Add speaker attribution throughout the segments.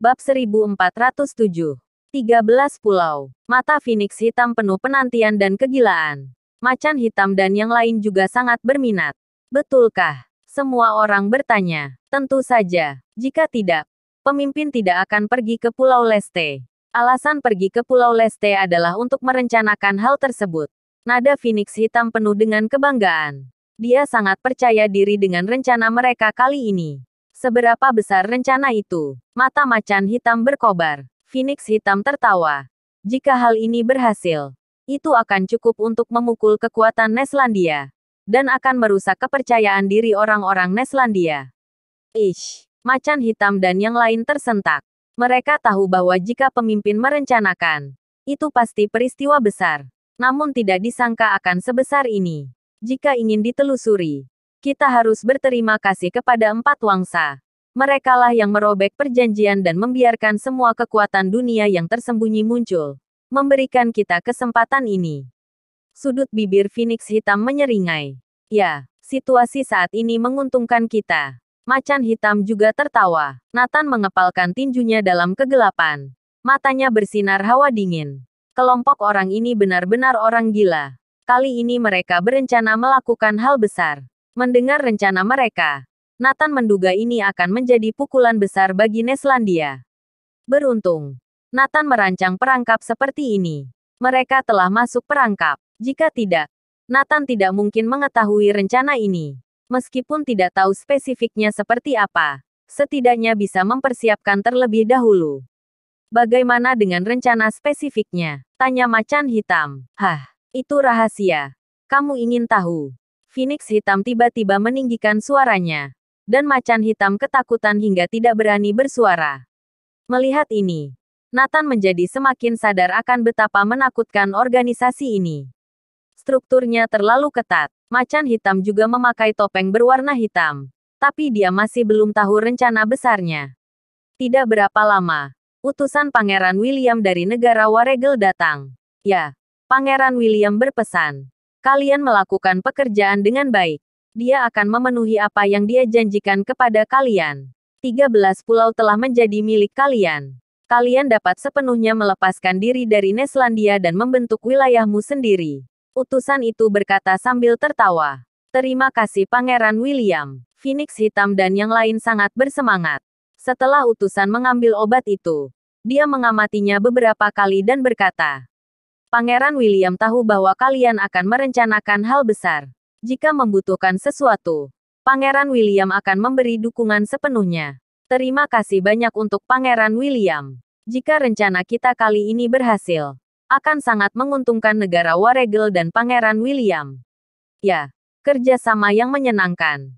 Speaker 1: Bab 1407. 13 pulau. Mata Phoenix hitam penuh penantian dan kegilaan. Macan hitam dan yang lain juga sangat berminat. Betulkah? Semua orang bertanya. Tentu saja. Jika tidak, pemimpin tidak akan pergi ke Pulau Leste. Alasan pergi ke Pulau Leste adalah untuk merencanakan hal tersebut. Nada Phoenix hitam penuh dengan kebanggaan. Dia sangat percaya diri dengan rencana mereka kali ini. Seberapa besar rencana itu? Mata macan hitam berkobar. Phoenix hitam tertawa. Jika hal ini berhasil, itu akan cukup untuk memukul kekuatan Neslandia. Dan akan merusak kepercayaan diri orang-orang Neslandia. Macan hitam dan yang lain tersentak. Mereka tahu bahwa jika pemimpin merencanakan, itu pasti peristiwa besar. Namun tidak disangka akan sebesar ini. Jika ingin ditelusuri, kita harus berterima kasih kepada empat wangsa. Merekalah yang merobek perjanjian dan membiarkan semua kekuatan dunia yang tersembunyi muncul. Memberikan kita kesempatan ini. Sudut bibir Phoenix hitam menyeringai. Ya, situasi saat ini menguntungkan kita. Macan hitam juga tertawa. Nathan mengepalkan tinjunya dalam kegelapan. Matanya bersinar hawa dingin. Kelompok orang ini benar-benar orang gila. Kali ini mereka berencana melakukan hal besar. Mendengar rencana mereka, Nathan menduga ini akan menjadi pukulan besar bagi Neslandia. Beruntung, Nathan merancang perangkap seperti ini. Mereka telah masuk perangkap. Jika tidak, Nathan tidak mungkin mengetahui rencana ini. Meskipun tidak tahu spesifiknya seperti apa, setidaknya bisa mempersiapkan terlebih dahulu. Bagaimana dengan rencana spesifiknya? Tanya macan hitam. Hah, itu rahasia. Kamu ingin tahu? Phoenix hitam tiba-tiba meninggikan suaranya. Dan macan hitam ketakutan hingga tidak berani bersuara. Melihat ini, Nathan menjadi semakin sadar akan betapa menakutkan organisasi ini. Strukturnya terlalu ketat. Macan hitam juga memakai topeng berwarna hitam. Tapi dia masih belum tahu rencana besarnya. Tidak berapa lama, utusan Pangeran William dari negara Waregel datang. Ya, Pangeran William berpesan. Kalian melakukan pekerjaan dengan baik. Dia akan memenuhi apa yang dia janjikan kepada kalian. 13 pulau telah menjadi milik kalian. Kalian dapat sepenuhnya melepaskan diri dari Neslandia dan membentuk wilayahmu sendiri. Utusan itu berkata sambil tertawa. Terima kasih Pangeran William. Phoenix hitam dan yang lain sangat bersemangat. Setelah utusan mengambil obat itu, dia mengamatinya beberapa kali dan berkata, Pangeran William tahu bahwa kalian akan merencanakan hal besar. Jika membutuhkan sesuatu, Pangeran William akan memberi dukungan sepenuhnya. Terima kasih banyak untuk Pangeran William. Jika rencana kita kali ini berhasil, akan sangat menguntungkan negara Waregel dan Pangeran William. Ya, kerjasama yang menyenangkan.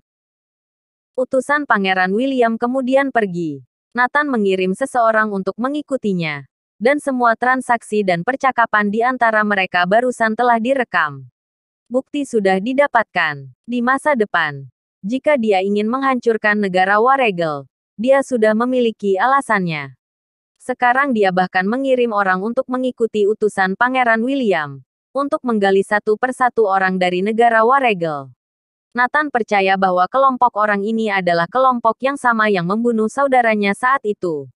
Speaker 1: Utusan Pangeran William kemudian pergi. Nathan mengirim seseorang untuk mengikutinya. Dan semua transaksi dan percakapan di antara mereka barusan telah direkam. Bukti sudah didapatkan. Di masa depan, jika dia ingin menghancurkan negara Waregel, dia sudah memiliki alasannya. Sekarang dia bahkan mengirim orang untuk mengikuti utusan Pangeran William, untuk menggali satu persatu orang dari negara Waregel. Nathan percaya bahwa kelompok orang ini adalah kelompok yang sama yang membunuh saudaranya saat itu.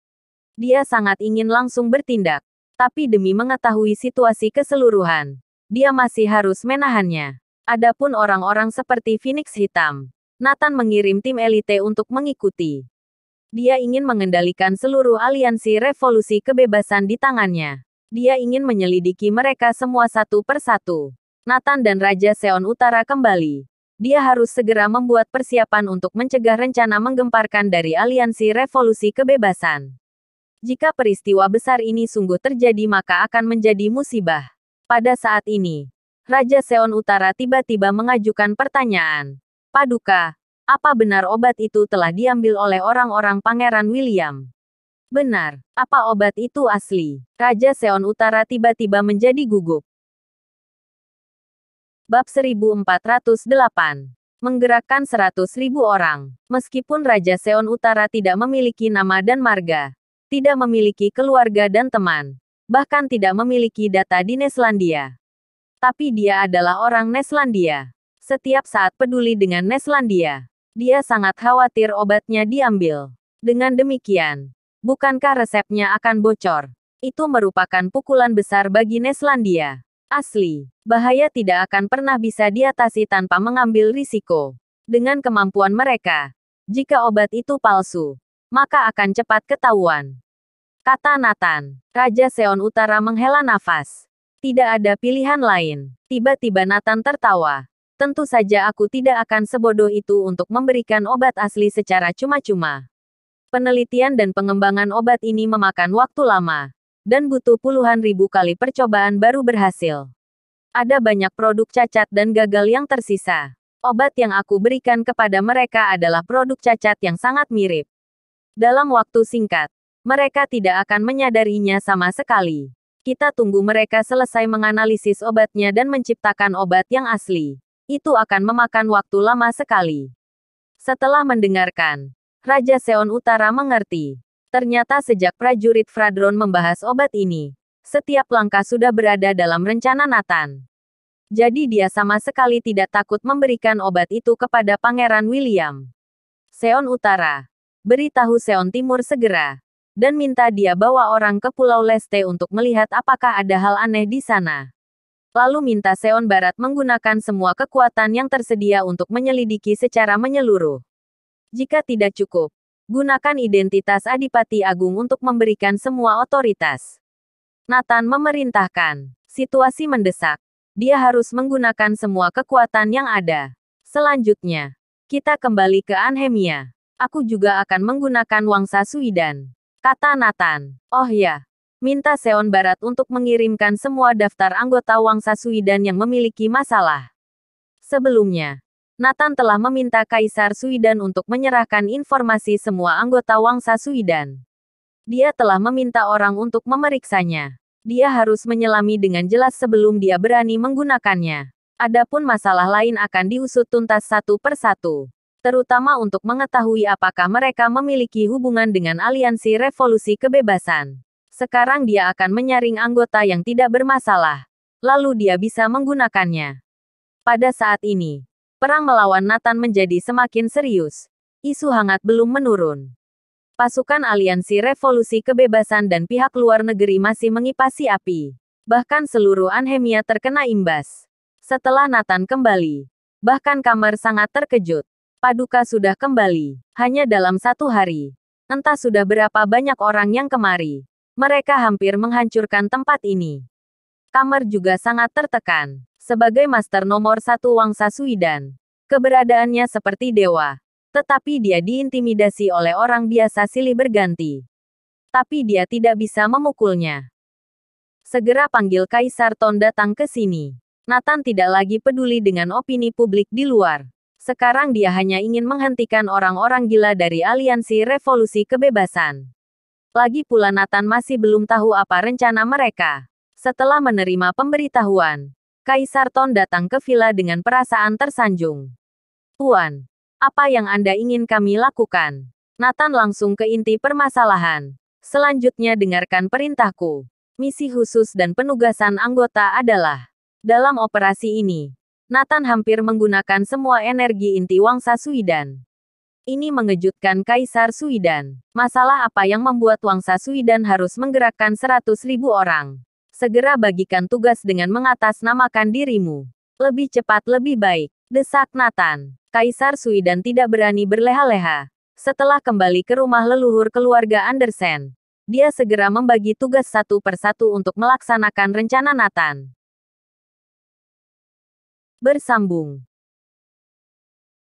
Speaker 1: Dia sangat ingin langsung bertindak, tapi demi mengetahui situasi keseluruhan, dia masih harus menahannya. Adapun orang-orang seperti Phoenix hitam, Nathan mengirim tim elite untuk mengikuti. Dia ingin mengendalikan seluruh aliansi revolusi kebebasan di tangannya. Dia ingin menyelidiki mereka semua satu persatu. Nathan dan Raja Seon Utara kembali. Dia harus segera membuat persiapan untuk mencegah rencana menggemparkan dari aliansi revolusi kebebasan. Jika peristiwa besar ini sungguh terjadi maka akan menjadi musibah. Pada saat ini, Raja Seon Utara tiba-tiba mengajukan pertanyaan. Paduka, apa benar obat itu telah diambil oleh orang-orang Pangeran William? Benar, apa obat itu asli? Raja Seon Utara tiba-tiba menjadi gugup. Bab 1408. Menggerakkan 100.000 orang. Meskipun Raja Seon Utara tidak memiliki nama dan marga, tidak memiliki keluarga dan teman, bahkan tidak memiliki data di Neslandia. Tapi dia adalah orang Neslandia. Setiap saat peduli dengan Neslandia. Dia sangat khawatir obatnya diambil. Dengan demikian, Bukankah resepnya akan bocor? Itu merupakan pukulan besar bagi Neslandia. Asli, bahaya tidak akan pernah bisa diatasi tanpa mengambil risiko. Dengan kemampuan mereka, jika obat itu palsu, maka akan cepat ketahuan. Kata Nathan. Raja Seon Utara menghela nafas. Tidak ada pilihan lain. Tiba-tiba Nathan tertawa. Tentu saja aku tidak akan sebodoh itu untuk memberikan obat asli secara cuma-cuma. Penelitian dan pengembangan obat ini memakan waktu lama, dan butuh puluhan ribu kali percobaan baru berhasil. Ada banyak produk cacat dan gagal yang tersisa. Obat yang aku berikan kepada mereka adalah produk cacat yang sangat mirip. Dalam waktu singkat, mereka tidak akan menyadarinya sama sekali. Kita tunggu mereka selesai menganalisis obatnya dan menciptakan obat yang asli. Itu akan memakan waktu lama sekali. Setelah mendengarkan, Raja Seon Utara mengerti. Ternyata sejak prajurit Fradron membahas obat ini, setiap langkah sudah berada dalam rencana Nathan. Jadi dia sama sekali tidak takut memberikan obat itu kepada Pangeran William. Seon Utara, beritahu Seon Timur segera. Dan minta dia bawa orang ke Pulau Leste untuk melihat apakah ada hal aneh di sana. Lalu minta Seon Barat menggunakan semua kekuatan yang tersedia untuk menyelidiki secara menyeluruh. Jika tidak cukup, gunakan identitas Adipati Agung untuk memberikan semua otoritas. Nathan memerintahkan. Situasi mendesak. Dia harus menggunakan semua kekuatan yang ada. Selanjutnya, kita kembali ke Anhemia. Aku juga akan menggunakan Wangsa Suidan. Kata Nathan. Oh ya, minta Seon Barat untuk mengirimkan semua daftar anggota Wangsa Suidan yang memiliki masalah. Sebelumnya, Nathan telah meminta Kaisar Suidan untuk menyerahkan informasi semua anggota Wangsa Suidan. Dia telah meminta orang untuk memeriksanya. Dia harus menyelami dengan jelas sebelum dia berani menggunakannya. Adapun masalah lain akan diusut tuntas satu persatu. Terutama untuk mengetahui apakah mereka memiliki hubungan dengan Aliansi Revolusi Kebebasan. Sekarang dia akan menyaring anggota yang tidak bermasalah. Lalu dia bisa menggunakannya. Pada saat ini, perang melawan Nathan menjadi semakin serius. Isu hangat belum menurun. Pasukan Aliansi Revolusi Kebebasan dan pihak luar negeri masih mengipasi api. Bahkan seluruh Anhemia terkena imbas. Setelah Nathan kembali, bahkan Kamar sangat terkejut. Paduka sudah kembali, hanya dalam 1 hari. Entah sudah berapa banyak orang yang kemari. Mereka hampir menghancurkan tempat ini. Kamar juga sangat tertekan. Sebagai master nomor 1 Wangsa Suidan, keberadaannya seperti dewa. Tetapi dia diintimidasi oleh orang biasa silih berganti. Tapi dia tidak bisa memukulnya. Segera panggil Kaisar Ton datang ke sini. Nathan tidak lagi peduli dengan opini publik di luar. Sekarang dia hanya ingin menghentikan orang-orang gila dari Aliansi Revolusi Kebebasan. Lagi pula Nathan masih belum tahu apa rencana mereka. Setelah menerima pemberitahuan, Kaisar Ton datang ke villa dengan perasaan tersanjung. Tuan, apa yang Anda ingin kami lakukan? Nathan langsung ke inti permasalahan. Selanjutnya dengarkan perintahku. Misi khusus dan penugasan anggota adalah, dalam operasi ini, Nathan hampir menggunakan semua energi inti Wangsa Suidan. Ini mengejutkan Kaisar Suidan. Masalah apa yang membuat Wangsa Suidan harus menggerakkan 100.000 orang? Segera bagikan tugas dengan mengatasnamakan dirimu. Lebih cepat lebih baik, desak Nathan. Kaisar Suidan tidak berani berleha-leha. Setelah kembali ke rumah leluhur keluarga Andersen, dia segera membagi tugas satu persatu untuk melaksanakan rencana Nathan. Bersambung.